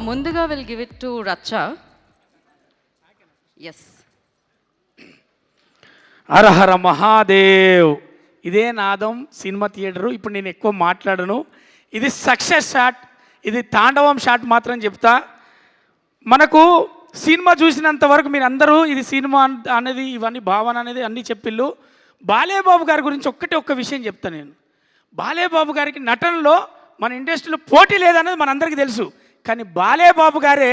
ముందుగా will give it to రచ్చ. Yes. హరహర మహాదేవ్. ఇదే నాదం సినిమా థియేటరు. ఇప్పుడు నేను ఎక్కువ మాట్లాడను. ఇది సక్సెస్ షాట్, ఇది తాండవం షాట్ మాత్రం చెప్తా. మనకు సినిమా చూసినంత వరకు మీరు అందరూ ఇది సినిమా అనేది ఇవన్నీ భావన అనేది అన్నీ చెప్పిళ్ళు. బాలేబాబు గారి గురించి ఒక్క విషయం చెప్తాను నేను. బాలేబాబు గారికి నటనలో మన ఇండస్ట్రీలో పోటీ లేదనేది మనందరికీ తెలుసు. కానీ బాలేబాబు గారే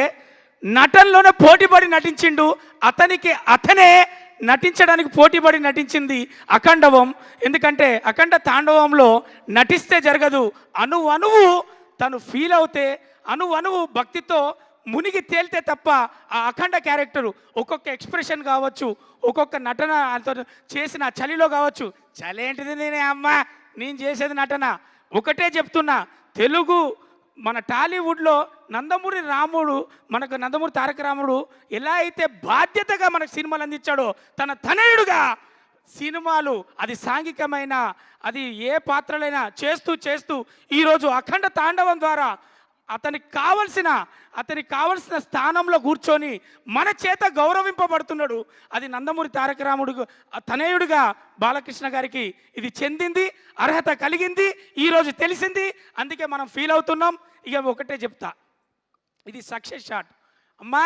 నటనలోనే పోటీపడి నటించిండు. అతనే నటించడానికి పోటీపడి నటించింది అఖండవం. ఎందుకంటే అఖండ తాండవంలో నటిస్తే జరగదు, అణువు తను ఫీల్ అవుతే, అణువు భక్తితో మునిగి తేలితే తప్ప ఆ అఖండ క్యారెక్టరు ఒక్కొక్క ఎక్స్ప్రెషన్ కావచ్చు, ఒక్కొక్క నటన చేసిన చలిలో కావచ్చు. చలి ఏంటిది, నేను చేసేది నటన. ఒకటే చెప్తున్నా, తెలుగు మన టాలీవుడ్లో నందమూరి రాముడు, మనకు నందమూరి తారక రాముడు ఎలా అయితే బాధ్యతగా మనకు సినిమాలు అందించాడో, తన తనయుడుగా సినిమాలు అది సాంఘికమైన అది ఏ పాత్రలైనా చేస్తూ ఈరోజు అఖండ తాండవం ద్వారా అతనికి కావలసిన స్థానంలో కూర్చొని మన చేత గౌరవింపబడుతున్నాడు. అది నందమూరి తారక రాముడు తనయుడిగా బాలకృష్ణ గారికి ఇది చెందింది, అర్హత కలిగింది, ఈరోజు తెలిసింది. అందుకే మనం ఫీల్ అవుతున్నాం. ఇక ఒకటే చెప్తా, ఇది సక్సెస్ షాట్. అమ్మా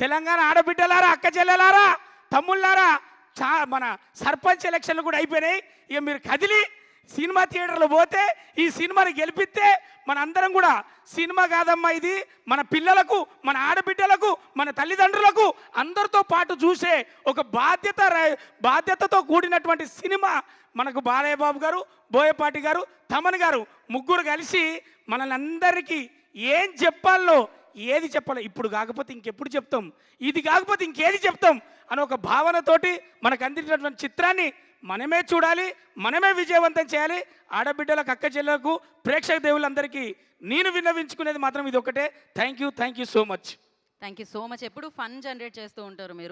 తెలంగాణ ఆడబిడ్డలారా, అక్క చెల్లెలారా, తమ్ముళ్ళారా, మన సర్పంచ్ ఎలక్షన్లు కూడా అయిపోయినాయి. ఇక మీరు కదిలి సినిమా థియేటర్లో పోతే ఈ సినిమాని గెలిపిస్తే మన అందరం కూడా సినిమా కాదమ్మా ఇది మన పిల్లలకు, మన ఆడబిడ్డలకు, మన తల్లిదండ్రులకు అందరితో పాటు చూసే ఒక బాధ్యతతో కూడినటువంటి సినిమా మనకు బాలయ్య బాబు గారు, బోయపాటి గారు, తమన్ గారు ముగ్గురు కలిసి మనల్ని అందరికీ ఏం చెప్పాలో, ఏది చెప్పాలో, ఇప్పుడు కాకపోతే ఇంకెప్పుడు చెప్తాం, ఇది కాకపోతే ఇంకేది చెప్తాం అని ఒక భావనతోటి మనకు అందించినటువంటి చిత్రాన్ని మనమే చూడాలి, మనమే విజయవంతం చేయాలి. ఆడబిడ్డలకు, అక్క చెల్లెలకు, ప్రేక్షక దేవులందరికీ నేను విన్నవించుకునేది మాత్రం ఇది ఒకటే. Thank you so much. Thank you so much. ఎప్పుడు ఫన్ జనరేట్ చేస్తూ ఉంటారు మీరు.